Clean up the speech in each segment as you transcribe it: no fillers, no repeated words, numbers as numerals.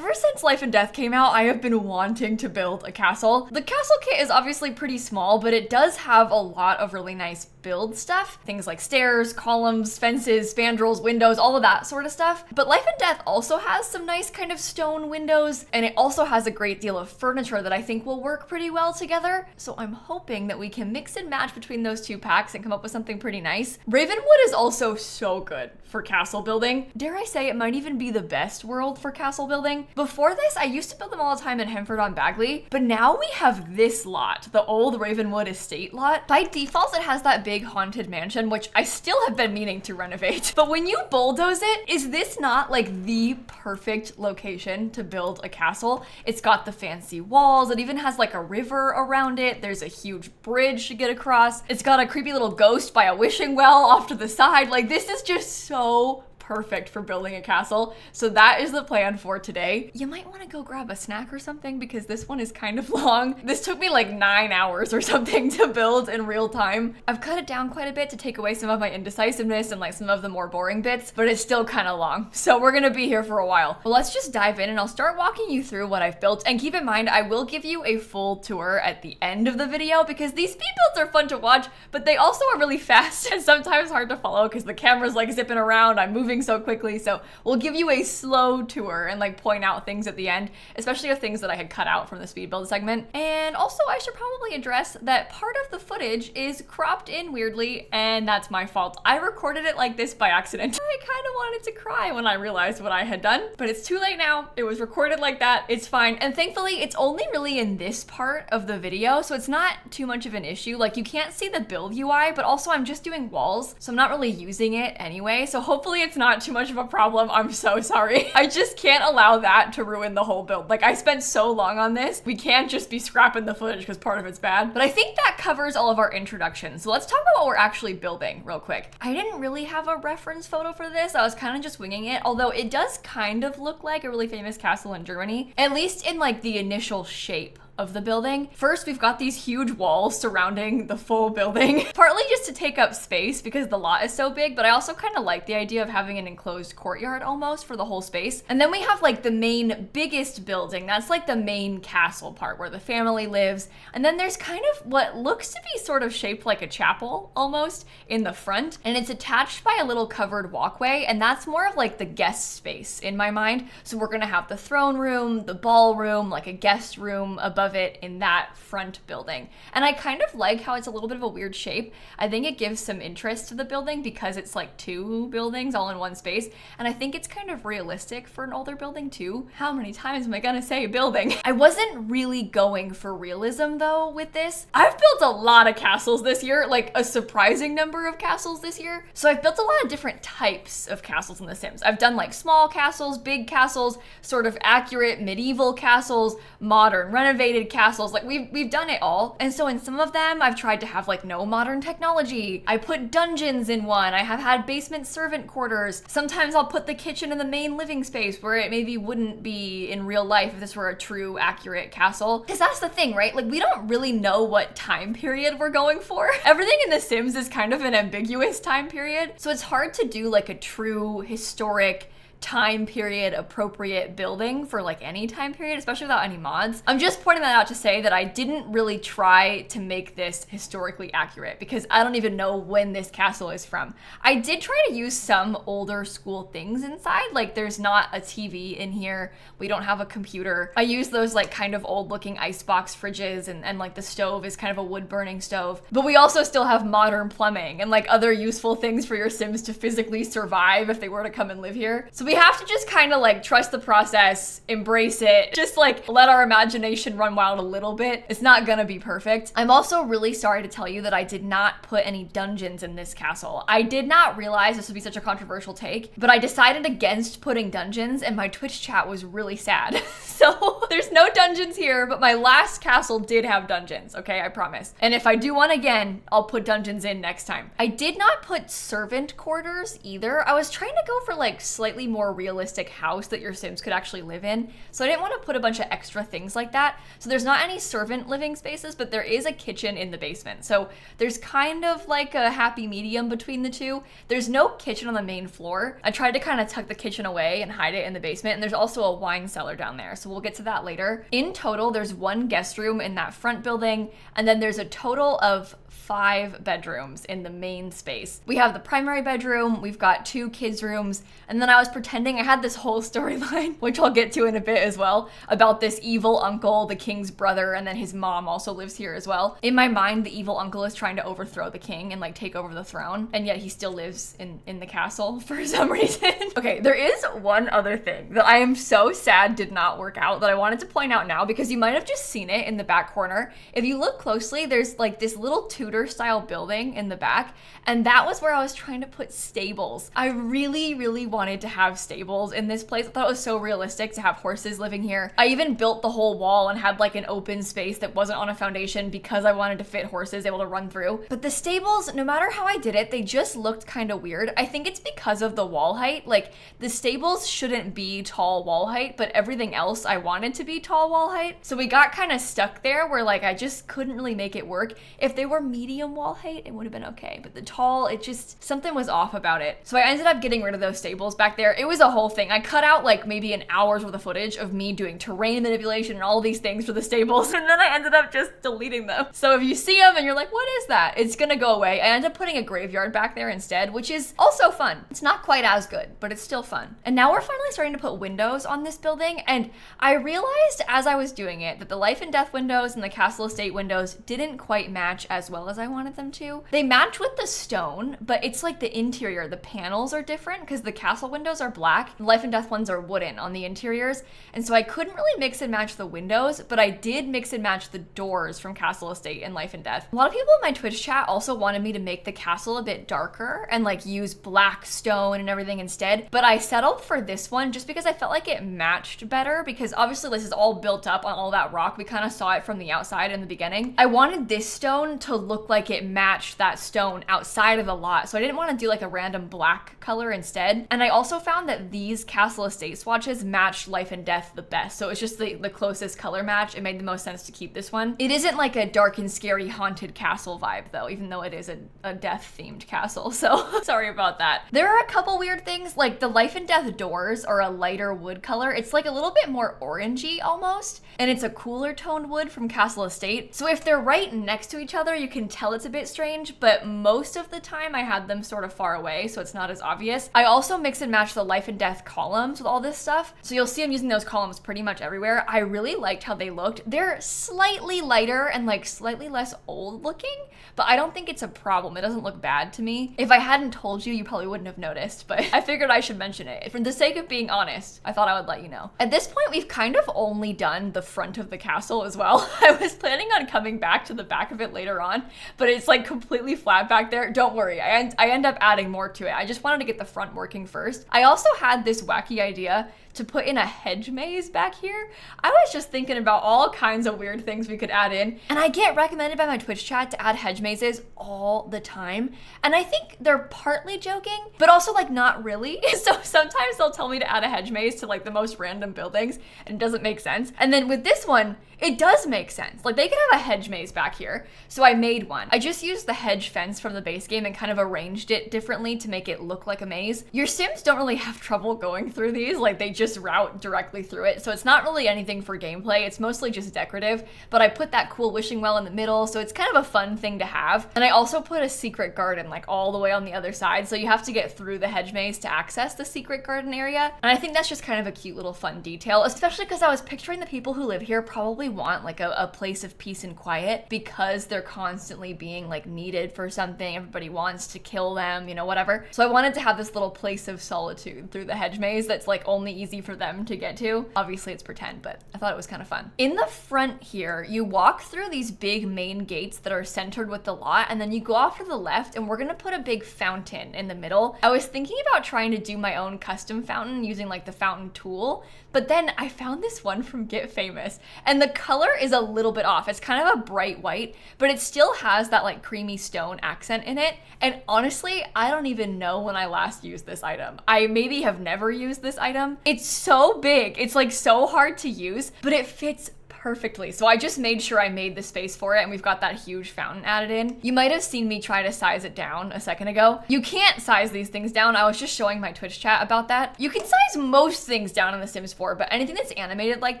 Ever since Life and Death came out, I have been wanting to build a castle. The castle kit is obviously pretty small, but it does have a lot of really nice build stuff. Things like stairs, columns, fences, spandrels, windows, all of that sort of stuff. But Life and Death also has some nice kind of stone windows, and it also has a great deal of furniture that I think will work pretty well together. So I'm hoping that we can mix and match between those two packs and come up with something pretty nice. Ravenwood is also so good for castle building. Dare I say it might even be the best world for castle building. Before this, I used to build them all the time in Hemford-on-Bagley, but now we have this lot, the old Ravenwood estate lot. By default, it has that big haunted mansion, which I still have been meaning to renovate. But when you bulldoze it, is this not like the perfect location to build a castle? It's got the fancy walls. It even has like a river around it. There's a huge bridge to get across. It's got a creepy little ghost by a wishing well off to the side. Like, this is just so perfect for building a castle. So that is the plan for today. You might want to go grab a snack or something because this one is kind of long. This took me like 9 hours or something to build in real time. I've cut it down quite a bit to take away some of my indecisiveness and like some of the more boring bits, but it's still kind of long. So we're gonna be here for a while. Well, let's just dive in and I'll start walking you through what I've built. And keep in mind, I will give you a full tour at the end of the video because these speed builds are fun to watch, but they also are really fast and sometimes hard to follow because the camera's like zipping around. I'm moving so quickly, so we'll give you a slow tour and like point out things at the end, especially of things that I had cut out from the speed build segment. And also I should probably address that part of the footage is cropped in weirdly, and that's my fault. I recorded it like this by accident. I kind of wanted to cry when I realized what I had done, but it's too late now. It was recorded like that, it's fine. And thankfully it's only really in this part of the video, so it's not too much of an issue. Like, you can't see the build UI, but also I'm just doing walls, so I'm not really using it anyway, so hopefully it's not too much of a problem. I'm so sorry. I just can't allow that to ruin the whole build. Like, I spent so long on this. We can't just be scrapping the footage because part of it's bad. But I think that covers all of our introductions. So let's talk about what we're actually building real quick. I didn't really have a reference photo for this. I was kind of just winging it, although it does kind of look like a really famous castle in Germany, at least in like the initial shape of the building. First, we've got these huge walls surrounding the full building, partly just to take up space because the lot is so big, but I also kind of like the idea of having an enclosed courtyard almost for the whole space. And then we have like the main biggest building. That's like the main castle part where the family lives. And then there's kind of what looks to be sort of shaped like a chapel almost in the front. And it's attached by a little covered walkway. And that's more of like the guest space in my mind. So we're gonna have the throne room, the ballroom, like a guest room above it in that front building. And I kind of like how it's a little bit of a weird shape. I think it gives some interest to the building because it's like two buildings all in one space. And I think it's kind of realistic for an older building too. How many times am I gonna say building? I wasn't really going for realism though with this. I've built a lot of castles this year, like a surprising number of castles this year. So I've built a lot of different types of castles in The Sims. I've done like small castles, big castles, sort of accurate medieval castles, modern renovated castles. Like, we've done it all. And so in some of them I've tried to have like no modern technology. I put dungeons in one. I have had basement servant quarters. Sometimes I'll put the kitchen in the main living space where it maybe wouldn't be in real life if this were a true accurate castle. Because that's the thing, right? Like, we don't really know what time period we're going for. Everything in The Sims is kind of an ambiguous time period. So it's hard to do like a true historic time period appropriate building for like any time period, especially without any mods. I'm just pointing that out to say that I didn't really try to make this historically accurate because I don't even know when this castle is from. I did try to use some older school things inside, like there's not a TV in here. We don't have a computer. I use those like kind of old looking icebox fridges and like the stove is kind of a wood burning stove. But we also still have modern plumbing and like other useful things for your Sims to physically survive if they were to come and live here. So we have to just kind of like trust the process, embrace it, just like let our imagination run wild a little bit. It's not gonna be perfect. I'm also really sorry to tell you that I did not put any dungeons in this castle. I did not realize this would be such a controversial take, but I decided against putting dungeons and my Twitch chat was really sad. So there's no dungeons here, but my last castle did have dungeons, okay, I promise. And if I do one again, I'll put dungeons in next time. I did not put servant quarters either. I was trying to go for like slightly more more realistic house that your Sims could actually live in. So I didn't want to put a bunch of extra things like that. So there's not any servant living spaces, but there is a kitchen in the basement. So there's kind of like a happy medium between the two. There's no kitchen on the main floor. I tried to kind of tuck the kitchen away and hide it in the basement. And there's also a wine cellar down there. So we'll get to that later. In total, there's one guest room in that front building. And then there's a total of 5 bedrooms in the main space. We have the primary bedroom, we've got 2 kids' rooms, and then I was pretending I had this whole storyline, which I'll get to in a bit as well, about this evil uncle, the king's brother, and then his mom also lives here as well. In my mind, the evil uncle is trying to overthrow the king and like take over the throne, and yet he still lives in the castle for some reason. Okay, there is one other thing that I am so sad did not work out that I wanted to point out now, because you might have just seen it in the back corner. If you look closely, there's like this little Tudor style building in the back, and that was where I was trying to put stables. I really wanted to have stables in this place. I thought it was so realistic to have horses living here. I even built the whole wall and had like an open space that wasn't on a foundation because I wanted to fit horses able to run through. But the stables, no matter how I did it, they just looked kind of weird. I think it's because of the wall height. Like the stables shouldn't be tall wall height, but everything else I wanted to be tall wall height. So we got kind of stuck there where like I just couldn't really make it work. If they were medium wall height, it would have been okay. But the tall, it just, something was off about it. So I ended up getting rid of those stables back there. It was a whole thing. I cut out like maybe an hour's worth of footage of me doing terrain manipulation and all these things for the stables. And then I ended up just deleting them. So if you see them and you're like, what is that? It's gonna go away. I ended up putting a graveyard back there instead, which is also fun. It's not quite as good, but it's still fun. And now we're finally starting to put windows on this building. And I realized as I was doing it that the life and death windows and the castle estate windows didn't quite match as well as I wanted them to. They match with the stone, but it's like the interior, the panels are different because the castle windows are black. The life and death ones are wooden on the interiors. And so I couldn't really mix and match the windows, but I did mix and match the doors from Castle Estate and Life and Death. A lot of people in my Twitch chat also wanted me to make the castle a bit darker and like use black stone and everything instead. But I settled for this one just because I felt like it matched better, because obviously this is all built up on all that rock. We kind of saw it from the outside in the beginning. I wanted this stone to look like it matched that stone outside of the lot. So I didn't want to do like a random black color instead. And I also found that these Castle Estate swatches matched Life and Death the best. So it's just the closest color match. It made the most sense to keep this one. It isn't like a dark and scary haunted castle vibe though, even though it is a death themed castle. So sorry about that. There are a couple weird things, like the Life and Death doors are a lighter wood color. It's like a little bit more orangey almost. And it's a cooler toned wood from Castle Estate. So if they're right next to each other, you can tell it's a bit strange, but most of the time I had them sort of far away, so it's not as obvious. I also mix and match the Life and Death columns with all this stuff. So you'll see I'm using those columns pretty much everywhere. I really liked how they looked. They're slightly lighter and like slightly less old looking, but I don't think it's a problem. It doesn't look bad to me. If I hadn't told you, you probably wouldn't have noticed, but I figured I should mention it. For the sake of being honest, I thought I would let you know. At this point, we've kind of only done the front of the castle as well. I was planning on coming back to the back of it later on, but it's like completely flat back there. Don't worry, I end up adding more to it. I just wanted to get the front working first. I also had this wacky idea to put in a hedge maze back here. I was just thinking about all kinds of weird things we could add in, and I get recommended by my Twitch chat to add hedge mazes all the time, and I think they're partly joking, but also like not really. So sometimes they'll tell me to add a hedge maze to like the most random buildings, and it doesn't make sense. And then with this one, it does make sense. Like they could have a hedge maze back here. So I made one. I just used the hedge fence from the base game and kind of arranged it differently to make it look like a maze. Your Sims don't really have trouble going through these. Like they just route directly through it. So it's not really anything for gameplay. It's mostly just decorative, but I put that cool wishing well in the middle. So it's kind of a fun thing to have. And I also put a secret garden like all the way on the other side. So you have to get through the hedge maze to access the secret garden area. And I think that's just kind of a cute little fun detail, especially because I was picturing the people who live here probably want like a place of peace and quiet because they're constantly being like needed for something. Everybody wants to kill them, you know, whatever. So I wanted to have this little place of solitude through the hedge maze that's like only easy easy for them to get to. Obviously it's pretend, but I thought it was kind of fun. In the front here, you walk through these big main gates that are centered with the lot, and then you go off to the left, and we're gonna put a big fountain in the middle. I was thinking about trying to do my own custom fountain using like the fountain tool, but then I found this one from Get Famous, and the color is a little bit off. It's kind of a bright white, but it still has that like creamy stone accent in it. And honestly, I don't even know when I last used this item. I maybe have never used this item. It's so big. It's like so hard to use, but it fits perfectly. So I just made sure I made the space for it, and we've got that huge fountain added in. You might have seen me try to size it down a second ago. You can't size these things down. I was just showing my Twitch chat about that. You can size most things down in The Sims 4, but anything that's animated like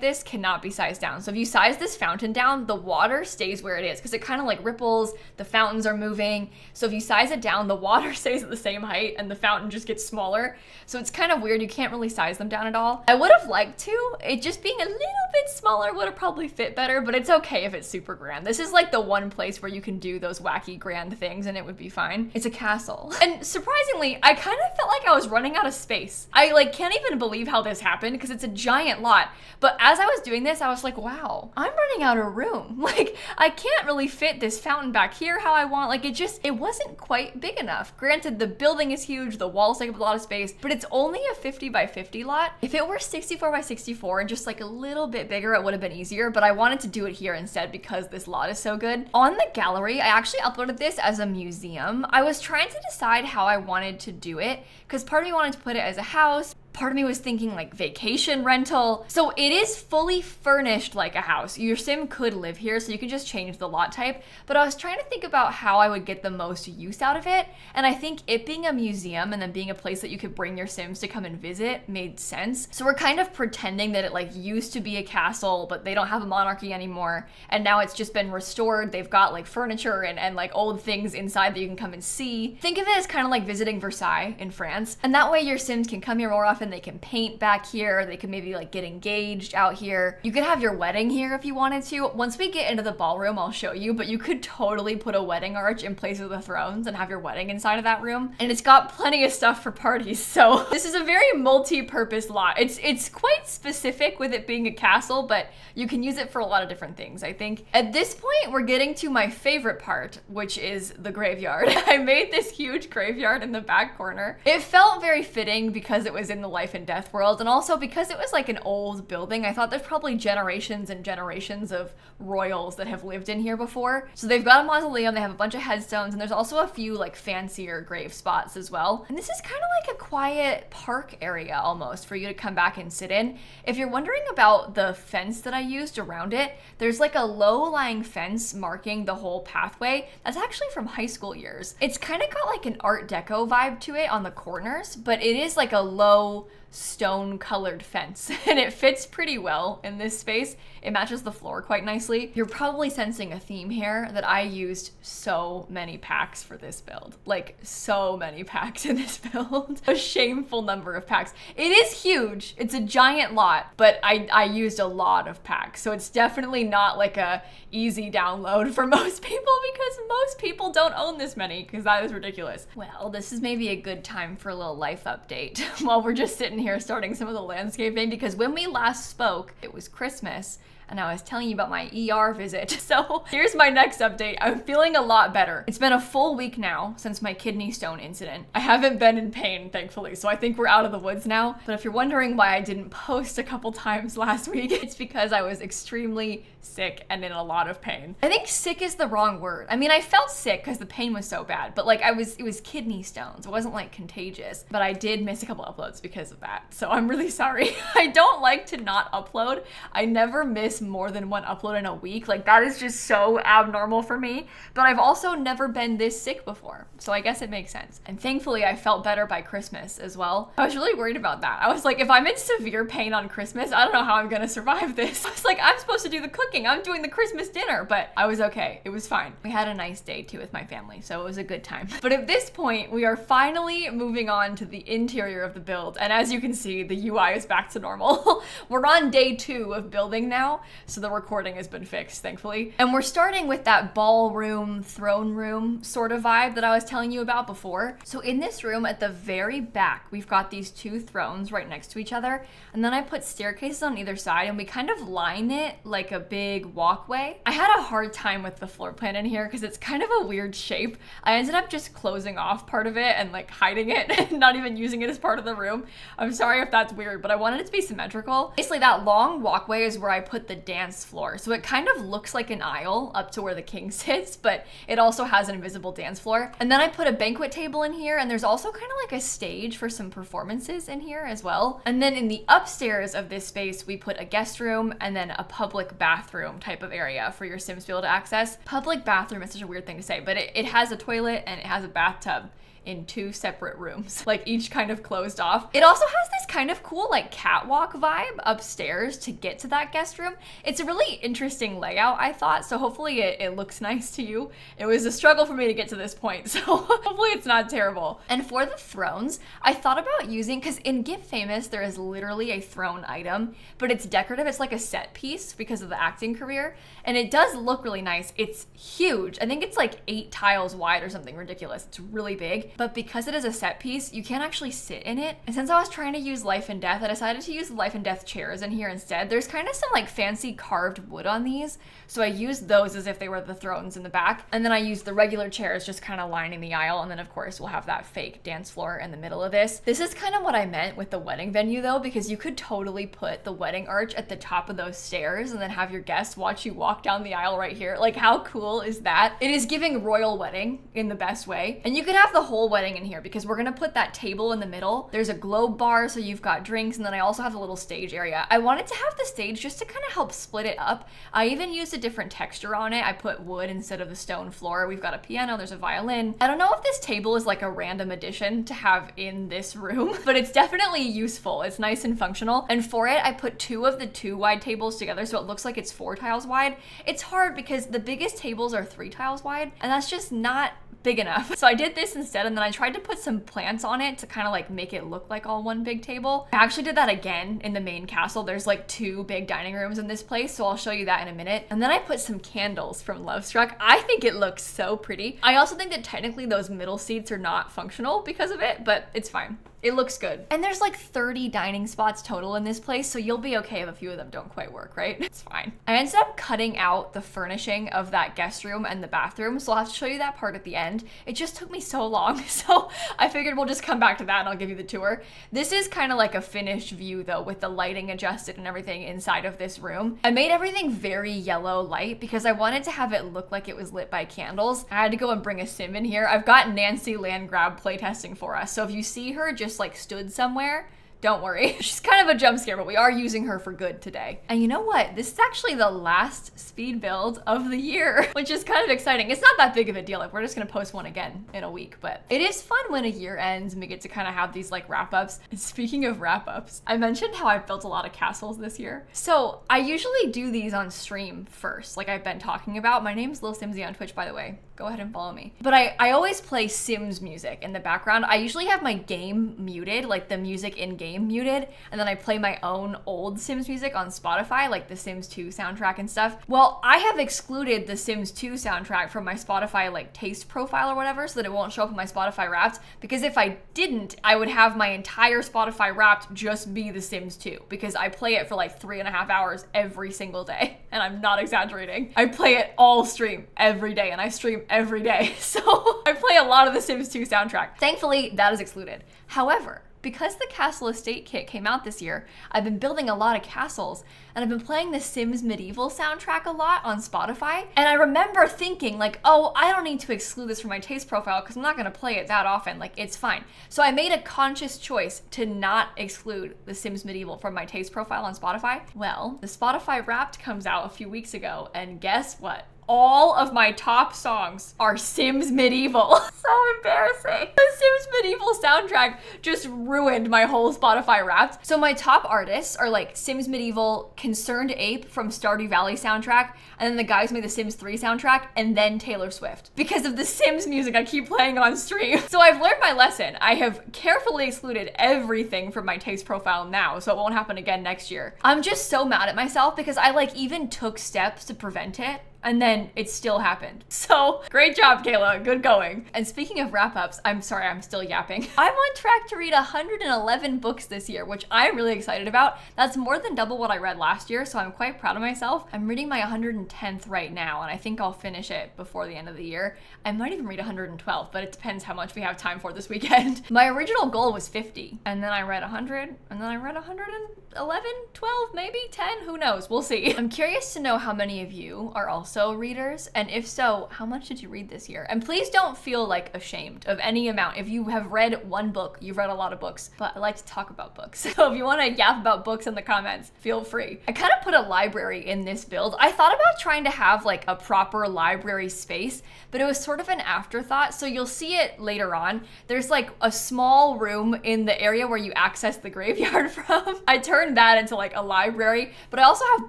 this cannot be sized down. So if you size this fountain down, the water stays where it is because it kind of like ripples, the fountains are moving. So if you size it down, the water stays at the same height and the fountain just gets smaller. So it's kind of weird. You can't really size them down at all. I would have liked to. It just being a little bit smaller would have probably fit better, but it's okay if it's super grand. This is like the one place where you can do those wacky grand things and it would be fine. It's a castle. And surprisingly, I kind of felt like I was running out of space. I like can't even believe how this happened because it's a giant lot. But as I was doing this, I was like, wow, I'm running out of room. Like I can't really fit this fountain back here how I want. Like it wasn't quite big enough. Granted, the building is huge, the walls take up a lot of space, but it's only a 50 by 50 lot. If it were 64 by 64 and just like a little bit bigger, it would have been easier, but I wanted to do it here instead because this lot is so good. On the gallery, I actually uploaded this as a museum. I was trying to decide how I wanted to do it because part of me wanted to put it as a house. Part of me was thinking like vacation rental. So it is fully furnished like a house. Your sim could live here, so you can just change the lot type. But I was trying to think about how I would get the most use out of it. And I think it being a museum and then being a place that you could bring your sims to come and visit made sense. So we're kind of pretending that it like used to be a castle, but they don't have a monarchy anymore. And now it's just been restored. They've got like furniture and like old things inside that you can come and see. Think of it as kind of like visiting Versailles in France. And that way your sims can come here more often. They can paint back here. They can maybe like get engaged out here. You could have your wedding here if you wanted to. Once we get into the ballroom, I'll show you, but you could totally put a wedding arch in place of the thrones and have your wedding inside of that room. And it's got plenty of stuff for parties. So this is a very multi-purpose lot. It's quite specific with it being a castle, but you can use it for a lot of different things, I think. At this point, we're getting to my favorite part, which is the graveyard. I made this huge graveyard in the back corner. It felt very fitting because it was in the life and death world, and also because it was like an old building. I thought there's probably generations and generations of royals that have lived in here before. So they've got a mausoleum, they have a bunch of headstones, and there's also a few like fancier grave spots as well. And this is kind of like a quiet park area almost for you to come back and sit in. If you're wondering about the fence that I used around it, there's like a low-lying fence marking the whole pathway. That's actually from high school years. It's kind of got like an Art Deco vibe to it on the corners, but it is like a low stone colored fence and it fits pretty well in this space. It matches the floor quite nicely. You're probably sensing a theme here that I used so many packs for this build. Like so many packs in this build. A shameful number of packs. It is huge. It's a giant lot, but I used a lot of packs. So it's definitely not like a easy download for most people because most people don't own this many because that is ridiculous. Well, this is maybe a good time for a little life update while we're just sitting here starting some of the landscaping, because when we last spoke, it was Christmas and I was telling you about my ER visit. So here's my next update. I'm feeling a lot better. It's been a full week now since my kidney stone incident. I haven't been in pain, thankfully, so I think we're out of the woods now. But if you're wondering why I didn't post a couple times last week, it's because I was extremely sick and in a lot of pain. I think sick is the wrong word. I mean, I felt sick because the pain was so bad, but like it was kidney stones. It wasn't like contagious, but I did miss a couple uploads because of that. So I'm really sorry. I don't like to not upload. I never miss more than one upload in a week. Like that is just so abnormal for me, but I've also never been this sick before. So I guess it makes sense. And thankfully I felt better by Christmas as well. I was really worried about that. I was like, if I'm in severe pain on Christmas, I don't know how I'm gonna survive this. I was like, I'm supposed to do the cooking. I'm doing the Christmas dinner, but I was okay. It was fine. We had a nice day too with my family, so it was a good time. But at this point, we are finally moving on to the interior of the build. And as you can see, the UI is back to normal. We're on day 2 of building now. now, so the recording has been fixed, thankfully. And we're starting with that ballroom, throne room sort of vibe that I was telling you about before. So in this room at the very back, we've got these two thrones right next to each other, and then I put staircases on either side, and we kind of line it like a big walkway. I had a hard time with the floor plan in here because it's kind of a weird shape. I ended up just closing off part of it and like hiding it and not even using it as part of the room. I'm sorry if that's weird, but I wanted it to be symmetrical. Basically, that long walkway is where I put the dance floor. So it kind of looks like an aisle up to where the king sits, but it also has an invisible dance floor. And then I put a banquet table in here, and there's also kind of like a stage for some performances in here as well. And then in the upstairs of this space, we put a guest room and then a public bathroom type of area for your Sims to be able to access. Public bathroom is such a weird thing to say, but it has a toilet and it has a bathtub in two separate rooms, like each kind of closed off. It also has this kind of cool like catwalk vibe upstairs to get to that guest room. It's a really interesting layout, I thought, so hopefully it looks nice to you. It was a struggle for me to get to this point, so hopefully it's not terrible. And for the thrones, I thought about using, because in Get Famous, there is literally a throne item, but it's decorative. It's like a set piece because of the acting career, and it does look really nice. It's huge. I think it's like 8 tiles wide or something ridiculous. It's really big. But because it is a set piece, you can't actually sit in it. And since I was trying to use Life and Death, I decided to use Life and Death chairs in here instead. There's kind of some like fancy carved wood on these, so I used those as if they were the thrones in the back. And then I used the regular chairs just kind of lining the aisle. And then of course we'll have that fake dance floor in the middle of this. This is kind of what I meant with the wedding venue though, because you could totally put the wedding arch at the top of those stairs and then have your guests watch you walk down the aisle right here. Like how cool is that? It is giving royal wedding in the best way. And you could have the whole wedding in here because we're gonna put that table in the middle. There's a globe bar, so you've got drinks, and then I also have the little stage area. I wanted to have the stage just to kind of help split it up. I even used a different texture on it. I put wood instead of the stone floor. We've got a piano, there's a violin. I don't know if this table is like a random addition to have in this room, but it's definitely useful. It's nice and functional. And for it, I put 2 of the 2 wide tables together, so it looks like it's 4 tiles wide. It's hard because the biggest tables are 3 tiles wide, and that's just not big enough. So I did this instead, and then I tried to put some plants on it to kind of like make it look like all one big table. I actually did that again in the main castle. There's like 2 big dining rooms in this place, so I'll show you that in a minute. And then I put some candles from Love Struck. I think it looks so pretty. I also think that technically those middle seats are not functional because of it, but it's fine. It looks good. And there's like 30 dining spots total in this place, so you'll be okay if a few of them don't quite work, right? It's fine. I ended up cutting out the furnishing of that guest room and the bathroom, so I'll have to show you that part at the end. It just took me so long, so I figured we'll just come back to that and I'll give you the tour. This is kind of like a finished view though, with the lighting adjusted and everything inside of this room. I made everything very yellow light because I wanted to have it look like it was lit by candles. I had to go and bring a sim in here. I've got Nancy Landgrab playtesting for us, so if you see her just like stood somewhere, don't worry. She's kind of a jump scare, but we are using her for good today. And you know what? This is actually the last speed build of the year, which is kind of exciting. It's not that big of a deal. Like, we're just gonna post one again in a week, but it is fun when a year ends and we get to kind of have these like wrap-ups. And speaking of wrap-ups, I mentioned how I've built a lot of castles this year. So I usually do these on stream first, like I've been talking about. My name's lilsimsie on Twitch, by the way. Go ahead and follow me. But I always play Sims music in the background. I usually have my game muted, like the music in-game muted, and then I play my own old Sims music on Spotify, like the Sims 2 soundtrack and stuff. Well, I have excluded the Sims 2 soundtrack from my Spotify like taste profile or whatever, so that it won't show up in my Spotify Wrapped, because if I didn't, I would have my entire Spotify Wrapped just be the Sims 2, because I play it for like 3.5 hours every single day, and I'm not exaggerating. I play it all stream every day, and I stream every day, so I play a lot of the Sims 2 soundtrack. Thankfully, that is excluded. However, because the Castle Estate kit came out this year, I've been building a lot of castles, and I've been playing the Sims Medieval soundtrack a lot on Spotify. And I remember thinking like, oh, I don't need to exclude this from my taste profile because I'm not gonna play it that often, like it's fine. So I made a conscious choice to not exclude the Sims Medieval from my taste profile on Spotify. Well, the Spotify Wrapped comes out a few weeks ago, and guess what? all of my top songs are Sims Medieval. So embarrassing. The Sims Medieval soundtrack just ruined my whole Spotify Wrapped. So my top artists are like Sims Medieval, Concerned Ape from Stardew Valley soundtrack, and then the guys who made the Sims 3 soundtrack, and then Taylor Swift. Because of the Sims music I keep playing on stream. So I've learned my lesson. I have carefully excluded everything from my taste profile now, so it won't happen again next year. I'm just so mad at myself because I like even took steps to prevent it, and then it still happened. So great job, Kayla, good going. And speaking of wrap-ups, I'm sorry, I'm still yapping. I'm on track to read 111 books this year, which I'm really excited about. That's more than double what I read last year, so I'm quite proud of myself. I'm reading my 110th right now, and I think I'll finish it before the end of the year. I might even read 112, but it depends how much we have time for this weekend. My original goal was 50, and then I read 100, and then I read 111, 12, maybe 10, who knows, we'll see. I'm curious to know how many of you are also readers, and if so, how much did you read this year? And please don't feel like ashamed of any amount. If you have read one book, you've read a lot of books, but I like to talk about books. So if you want to yap about books in the comments, feel free. I kind of put a library in this build. I thought about trying to have like a proper library space, but it was sort of an afterthought, so you'll see it later on. There's like a small room in the area where you access the graveyard from. I turned that into like a library, but I also have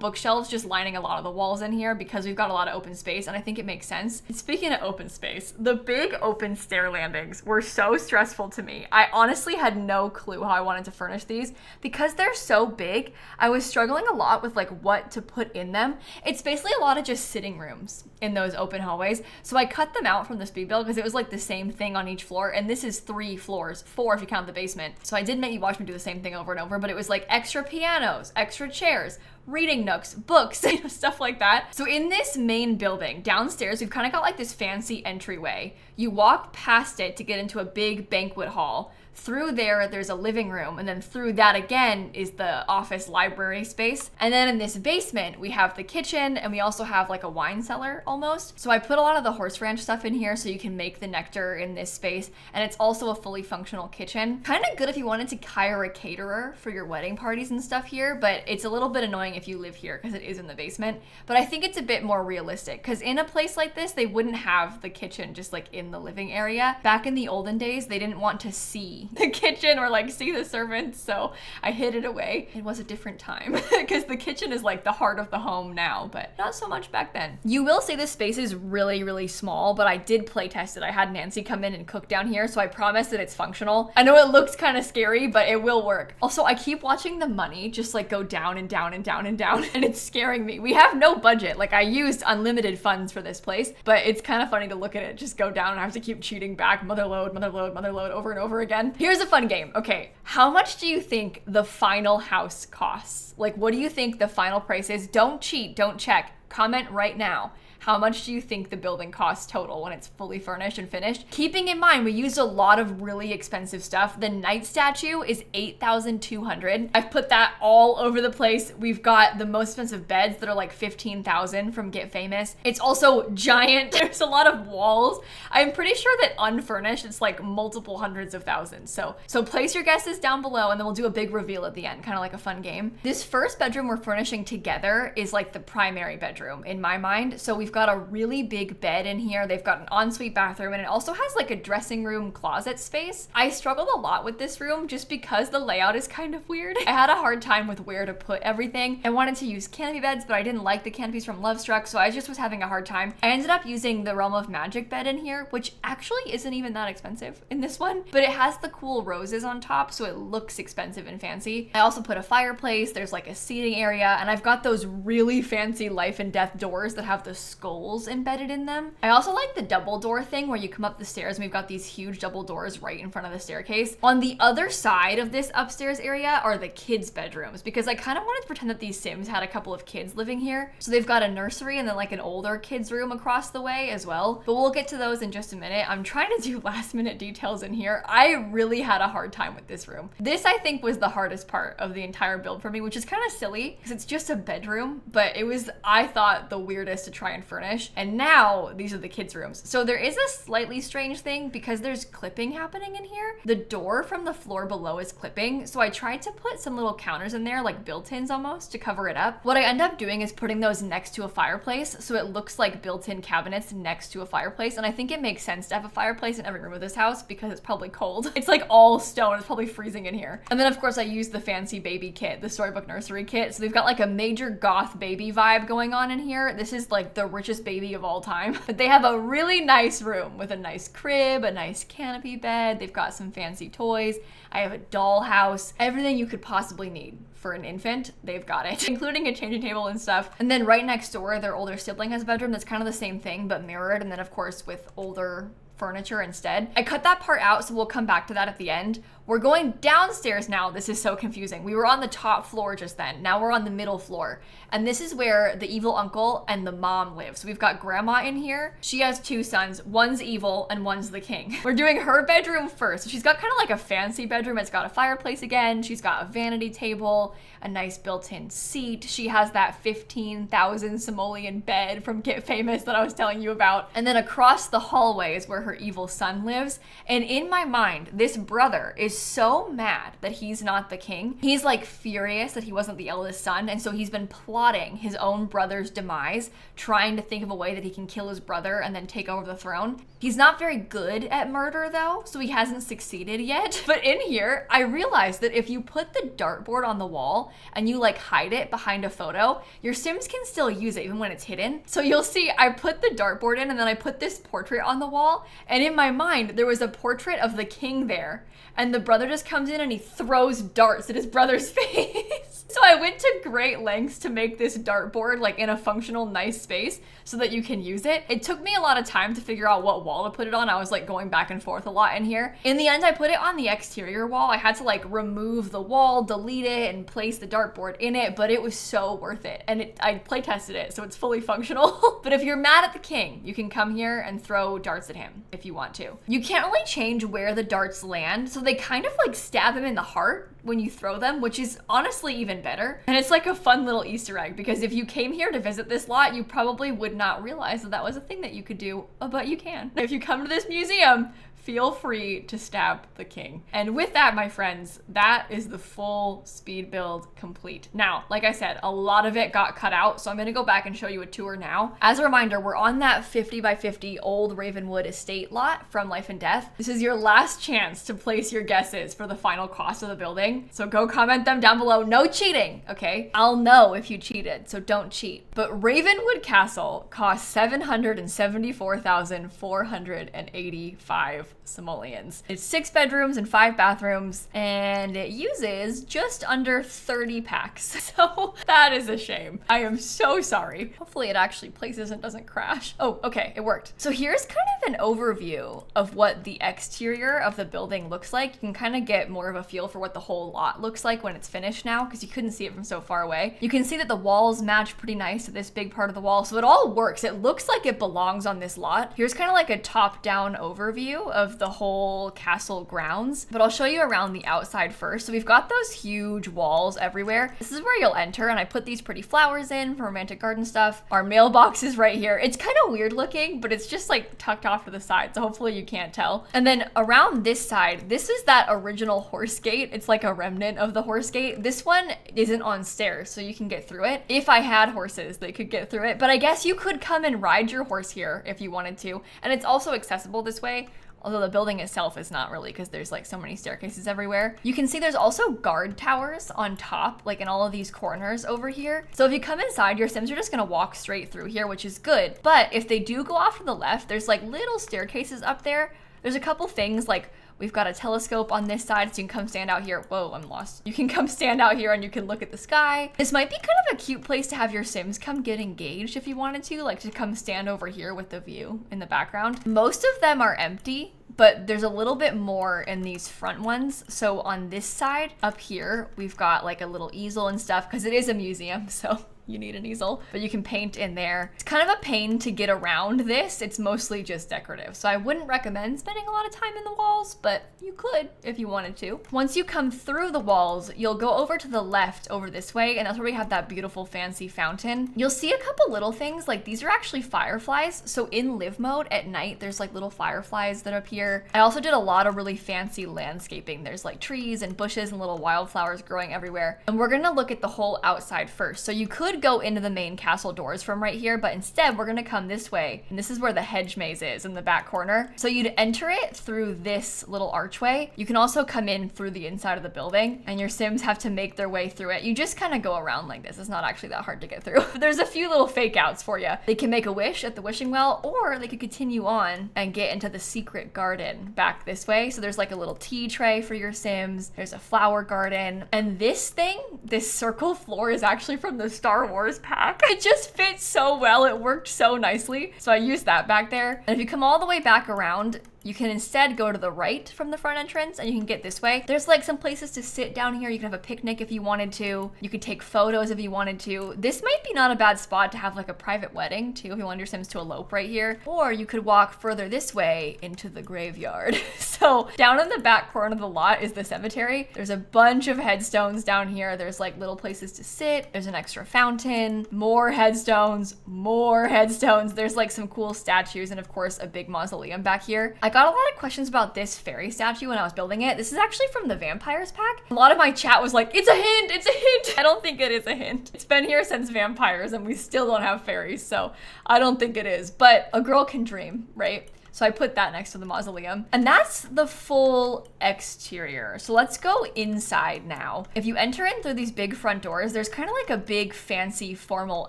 bookshelves just lining a lot of the walls in here because we've got a lot of open space, and I think it makes sense. And speaking of open space, the big open stair landings were so stressful to me. I honestly had no clue how I wanted to furnish these. Because they're so big, I was struggling a lot with like what to put in them. It's basically a lot of just sitting rooms in those open hallways. So I cut them out from the speed build because it was like the same thing on each floor, and this is 3 floors, 4 if you count the basement. So I did make you watch me do the same thing over and over, but it was like extra pianos, extra chairs, reading nooks, books, stuff like that. So in this main building, downstairs, we've kind of got like this fancy entryway. You walk past it to get into a big banquet hall. Through there, there's a living room, and then through that again is the office library space. And then in this basement, we have the kitchen, and we also have like a wine cellar almost. So I put a lot of the horse ranch stuff in here so you can make the nectar in this space, and it's also a fully functional kitchen. Kind of good if you wanted to hire a caterer for your wedding parties and stuff here, but it's a little bit annoying if you live here because it is in the basement. But I think it's a bit more realistic because in a place like this, they wouldn't have the kitchen just like in the living area. Back in the olden days, they didn't want to see the kitchen or like see the servants, so I hid it away. It was a different time because the kitchen is like the heart of the home now, but not so much back then. You will say this space is really, really small, but I did play test it. I had Nancy come in and cook down here, so I promise that it's functional. I know it looks kind of scary, but it will work. Also, I keep watching the money just like go down and down and down and down, and it's scaring me. We have no budget. Like I used unlimited funds for this place, but it's kind of funny to look at it just go down and I have to keep cheating back, mother load, mother load, mother load over and over again. Here's a fun game. Okay, how much do you think the final house costs? Like, what do you think the final price is? Don't cheat, don't check. Comment right now. How much do you think the building costs total when it's fully furnished and finished? Keeping in mind, we used a lot of really expensive stuff. The knight statue is $8,200. I've put that all over the place. We've got the most expensive beds that are like $15,000 from Get Famous. It's also giant. There's a lot of walls. I'm pretty sure that unfurnished, it's like multiple hundreds of thousands. So place your guesses down below, and then we'll do a big reveal at the end, kind of like a fun game. This first bedroom we're furnishing together is like the primary bedroom in my mind. So we've got a really big bed in here. They've got an ensuite bathroom, and it also has like a dressing room closet space. I struggled a lot with this room just because the layout is kind of weird. I had a hard time with where to put everything. I wanted to use canopy beds, but I didn't like the canopies from Lovestruck, so I just was having a hard time. I ended up using the Realm of Magic bed in here, which actually isn't even that expensive in this one, but it has the cool roses on top, so it looks expensive and fancy. I also put a fireplace. There's like a seating area, and I've got those really fancy life and death doors that have the skulls embedded in them. I also like the double door thing where you come up the stairs and we've got these huge double doors right in front of the staircase. On the other side of this upstairs area are the kids' bedrooms because I kind of wanted to pretend that these Sims had a couple of kids living here. So they've got a nursery and then like an older kids' room across the way as well. But we'll get to those in just a minute. I'm trying to do last minute details in here. I really had a hard time with this room. This I think was the hardest part of the entire build for me, which is kind of silly because it's just a bedroom, but it was, I thought, the weirdest to try and and furnish. And now these are the kids' rooms. So there is a slightly strange thing because there's clipping happening in here. The door from the floor below is clipping. So I tried to put some little counters in there, like built-ins almost, to cover it up. What I end up doing is putting those next to a fireplace. So it looks like built-in cabinets next to a fireplace. And I think it makes sense to have a fireplace in every room of this house because it's probably cold. It's like all stone. It's probably freezing in here. And then of course I used the fancy baby kit, the Storybook Nursery kit. So they've got like a major goth baby vibe going on in here. This is like the richest baby of all time. But they have a really nice room with a nice crib, a nice canopy bed. They've got some fancy toys. I have a dollhouse, everything you could possibly need for an infant, they've got it, including a changing table and stuff. And then right next door, their older sibling has a bedroom that's kind of the same thing, but mirrored. And then of course with older furniture instead. I cut that part out, so we'll come back to that at the end. We're going downstairs now. This is so confusing. We were on the top floor just then. Now we're on the middle floor. And this is where the evil uncle and the mom live. So we've got grandma in here. She has two sons. One's evil and one's the king. We're doing her bedroom first. So she's got kind of like a fancy bedroom. It's got a fireplace again. She's got a vanity table, a nice built-in seat. She has that 15,000 simoleon bed from Get Famous that I was telling you about. And then across the hallway is where her evil son lives. And in my mind, this brother is so mad that he's not the king. He's like furious that he wasn't the eldest son, and so he's been plotting his own brother's demise, trying to think of a way that he can kill his brother and then take over the throne. He's not very good at murder though, so he hasn't succeeded yet. But in here, I realized that if you put the dartboard on the wall and you like hide it behind a photo, your Sims can still use it even when it's hidden. So you'll see I put the dartboard in and then I put this portrait on the wall, and in my mind, there was a portrait of the king there. And the brother just comes in and he throws darts at his brother's face. So I went to great lengths to make this dartboard like in a functional, nice space so that you can use it. It took me a lot of time to figure out what wall to put it on. I was like going back and forth a lot in here. In the end, I put it on the exterior wall. I had to like remove the wall, delete it, and place the dartboard in it, but it was so worth it. And I play tested it, so it's fully functional. But if you're mad at the king, you can come here and throw darts at him if you want to. You can't really change where the darts land, so they kind of like stab him in the heart when you throw them, which is honestly even better. And it's like a fun little Easter egg because if you came here to visit this lot, you probably would not realize that that was a thing that you could do, but you can. If you come to this museum, feel free to stab the king. And with that, my friends, that is the full speed build complete. Now, like I said, a lot of it got cut out, so I'm gonna go back and show you a tour now. As a reminder, we're on that 50 by 50 old Ravenwood estate lot from Life and Death. This is your last chance to place your guesses for the final cost of the building. So go comment them down below. No cheating, okay? I'll know if you cheated, so don't cheat. But Ravenwood Castle cost 774,485 simoleons. It's 6 bedrooms and 5 bathrooms, and it uses just under 30 packs. So that is a shame. I am so sorry. Hopefully it actually places and doesn't crash. Oh, okay, it worked. So here's kind of an overview of what the exterior of the building looks like. You can kind of get more of a feel for what the whole lot looks like when it's finished now, because you couldn't see it from so far away. You can see that the walls match pretty nice to this big part of the wall, so it all works. It looks like it belongs on this lot. Here's kind of like a top-down overview of the whole castle grounds, but I'll show you around the outside first. So we've got those huge walls everywhere. This is where you'll enter, and I put these pretty flowers in for romantic garden stuff. Our mailbox is right here. It's kind of weird looking, but it's just like tucked off to the side, so hopefully you can't tell. And then around this side, this is that original horse gate. It's like a remnant of the horse gate. This one isn't on stairs, so you can get through it. If I had horses, they could get through it, but I guess you could come and ride your horse here if you wanted to. And it's also accessible this way. Although the building itself is not really, because there's like so many staircases everywhere. You can see there's also guard towers on top, like in all of these corners over here. So if you come inside, your Sims are just gonna walk straight through here, which is good. But if they do go off to the left, there's like little staircases up there. There's a couple things like we've got a telescope on this side, so you can come stand out here. Whoa, I'm lost. You can come stand out here and you can look at the sky. This might be kind of a cute place to have your Sims come get engaged if you wanted to, like to come stand over here with the view in the background. Most of them are empty, but there's a little bit more in these front ones. So on this side up here, we've got like a little easel and stuff because it is a museum. So you need an easel, but you can paint in there. It's kind of a pain to get around this. It's mostly just decorative. So I wouldn't recommend spending a lot of time in the walls, but you could if you wanted to. Once you come through the walls, you'll go over to the left over this way, and that's where we have that beautiful fancy fountain. You'll see a couple little things, like these are actually fireflies. So in live mode at night, there's like little fireflies that appear. I also did a lot of really fancy landscaping. There's like trees and bushes and little wildflowers growing everywhere. And we're gonna look at the whole outside first. So you could go into the main castle doors from right here, but instead we're gonna come this way. And this is where the hedge maze is in the back corner. So you'd enter it through this little archway. You can also come in through the inside of the building, and your Sims have to make their way through it. You just kind of go around like this. It's not actually that hard to get through. There's a few little fake outs for you. They can make a wish at the wishing well, or they could continue on and get into the secret garden back this way. So there's like a little tea tray for your Sims. There's a flower garden. And this thing, this circle floor, is actually from the Star Wars pack. It just fits so well. It worked so nicely. So I used that back there. And if you come all the way back around, you can instead go to the right from the front entrance, and you can get this way. There's like some places to sit down here. You can have a picnic if you wanted to. You could take photos if you wanted to. This might be not a bad spot to have like a private wedding too, if you want your Sims to elope right here. Or you could walk further this way into the graveyard. So down in the back corner of the lot is the cemetery. There's a bunch of headstones down here. There's like little places to sit. There's an extra fountain, more headstones, more headstones. There's like some cool statues, and of course a big mausoleum back here. I got a lot of questions about this fairy statue when I was building it. This is actually from the vampires pack. A lot of my chat was like, it's a hint, it's a hint. I don't think it is a hint. It's been here since vampires and we still don't have fairies, so I don't think it is, but a girl can dream, right? So I put that next to the mausoleum. And that's the full exterior. So let's go inside now. If you enter in through these big front doors, there's kind of like a big fancy formal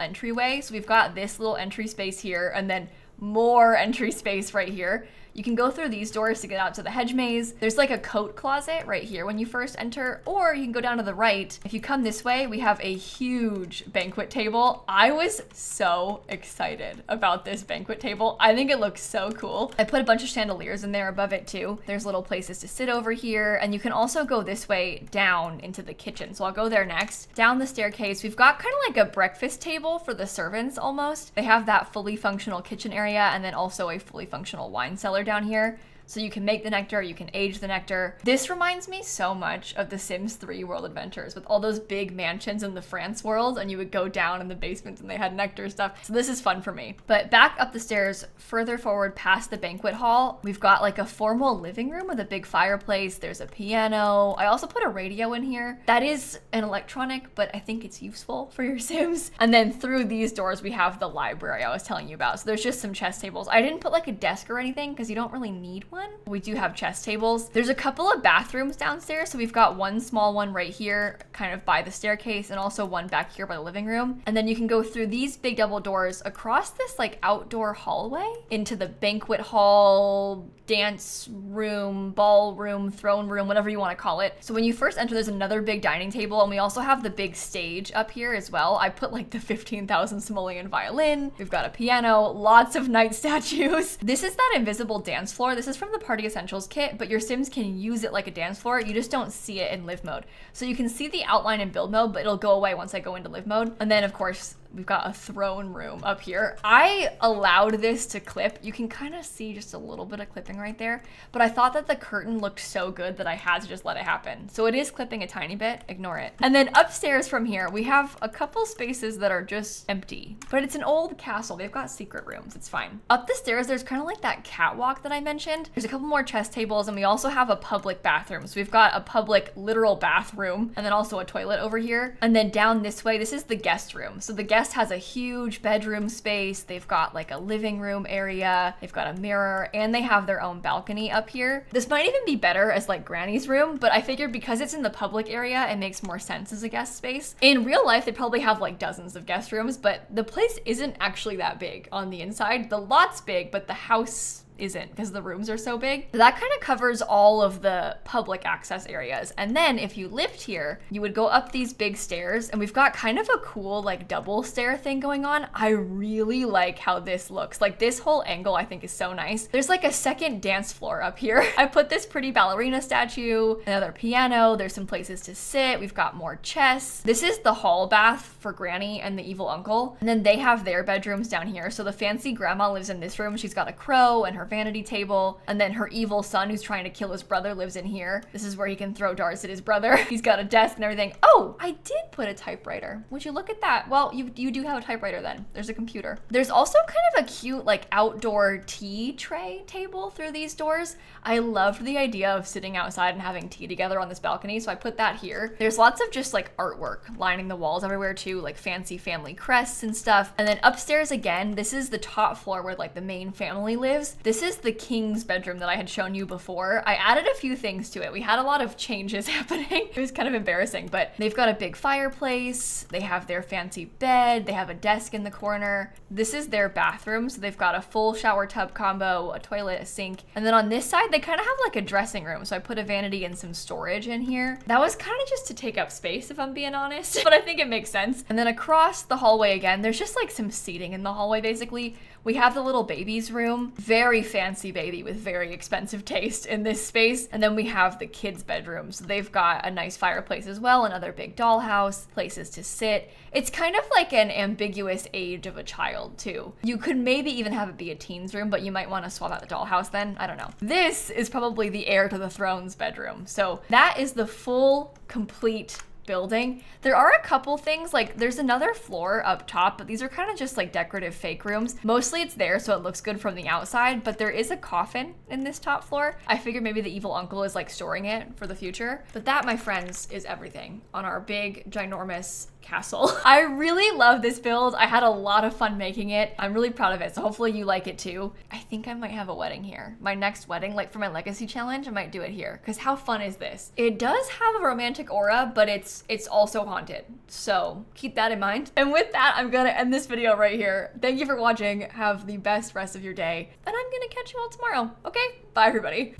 entryway. So we've got this little entry space here, and then more entry space right here. You can go through these doors to get out to the hedge maze. There's like a coat closet right here when you first enter, or you can go down to the right. If you come this way, we have a huge banquet table. I was so excited about this banquet table. I think it looks so cool. I put a bunch of chandeliers in there above it too. There's little places to sit over here, and you can also go this way down into the kitchen. So I'll go there next. Down the staircase, we've got kind of like a breakfast table for the servants almost. They have that fully functional kitchen area, and then also a fully functional wine cellar down here. So you can make the nectar, you can age the nectar. This reminds me so much of the Sims 3 World Adventures with all those big mansions in the France world, and you would go down in the basement and they had nectar stuff. So this is fun for me. But back up the stairs, further forward past the banquet hall, we've got like a formal living room with a big fireplace. There's a piano. I also put a radio in here. That is an electronic, but I think it's useful for your Sims. And then through these doors, we have the library I was telling you about. So there's just some chess tables. I didn't put like a desk or anything because you don't really need one. We do have chess tables. There's a couple of bathrooms downstairs. So we've got one small one right here, kind of by the staircase, and also one back here by the living room. And then you can go through these big double doors across this like outdoor hallway into the banquet hall, dance room, ballroom, throne room, whatever you want to call it. So when you first enter, there's another big dining table, and we also have the big stage up here as well. I put like the 15,000 simoleon violin. We've got a piano, lots of knight statues. This is that invisible dance floor. This is from the Party Essentials kit, but your Sims can use it like a dance floor. You just don't see it in live mode. So you can see the outline in build mode, but it'll go away once I go into live mode. And then of course, we've got a throne room up here. I allowed this to clip. You can kind of see just a little bit of clipping right there, but I thought that the curtain looked so good that I had to just let it happen. So it is clipping a tiny bit, ignore it. And then upstairs from here, we have a couple spaces that are just empty, but it's an old castle. They've got secret rooms, it's fine. Up the stairs, there's kind of like that catwalk that I mentioned. There's a couple more chess tables, and we also have a public bathroom. So we've got a public literal bathroom, and then also a toilet over here. And then down this way, this is the guest room. So the guest has a huge bedroom space. They've got like a living room area. They've got a mirror, and they have their own balcony up here. This might even be better as like Granny's room, but I figured because it's in the public area, it makes more sense as a guest space. In real life, they probably have like dozens of guest rooms, but the place isn't actually that big on the inside. The lot's big, but the house isn't because the rooms are so big. That kind of covers all of the public access areas. And then if you lived here, you would go up these big stairs, and we've got kind of a cool like double stair thing going on. I really like how this looks. Like this whole angle I think is so nice. There's like a second dance floor up here. I put this pretty ballerina statue, another piano, there's some places to sit, we've got more chests. This is the hall bath for Granny and the evil uncle, and then they have their bedrooms down here. So the fancy grandma lives in this room. She's got a crow and her vanity table, and then her evil son who's trying to kill his brother lives in here. This is where he can throw darts at his brother. He's got a desk and everything. Oh, I did put a typewriter. Would you look at that? Well, you do have a typewriter then. There's a computer. There's also kind of a cute like outdoor tea tray table through these doors. I loved the idea of sitting outside and having tea together on this balcony, so I put that here. There's lots of just like artwork lining the walls everywhere too, like fancy family crests and stuff. And then upstairs again, this is the top floor where like the main family lives. This is the king's bedroom that I had shown you before. I added a few things to it. We had a lot of changes happening. It was kind of embarrassing, but they've got a big fireplace. They have their fancy bed. They have a desk in the corner. This is their bathroom. So they've got a full shower tub combo, a toilet, a sink. And then on this side, they kind of have like a dressing room. So I put a vanity and some storage in here. That was kind of just to take up space, if I'm being honest, but I think it makes sense. And then across the hallway again, there's just like some seating in the hallway basically. We have the little baby's room, very fancy baby with very expensive taste in this space. And then we have the kids' bedroom. So they've got a nice fireplace as well, another big dollhouse, places to sit. It's kind of like an ambiguous age of a child too. You could maybe even have it be a teen's room, but you might want to swap out the dollhouse then. I don't know. This is probably the heir to the throne's bedroom. So that is the full, complete building. There are a couple things, like there's another floor up top, but these are kind of just like decorative fake rooms. Mostly it's there so it looks good from the outside, but there is a coffin in this top floor. I figured maybe the evil uncle is like storing it for the future. But that, my friends, is everything on our big, ginormous castle. I really love this build. I had a lot of fun making it. I'm really proud of it, so hopefully you like it too. I think I might have a wedding here. My next wedding, like for my legacy challenge, I might do it here, because how fun is this? It does have a romantic aura, but it's also haunted, so keep that in mind. And with that, I'm gonna end this video right here. Thank you for watching. Have the best rest of your day, and I'm gonna catch you all tomorrow. Okay, bye everybody.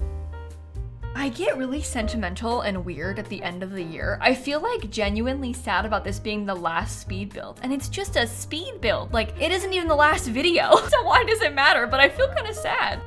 I get really sentimental and weird at the end of the year. I feel like genuinely sad about this being the last speed build, and it's just a speed build. Like, it isn't even the last video, so why does it matter? But I feel kind of sad.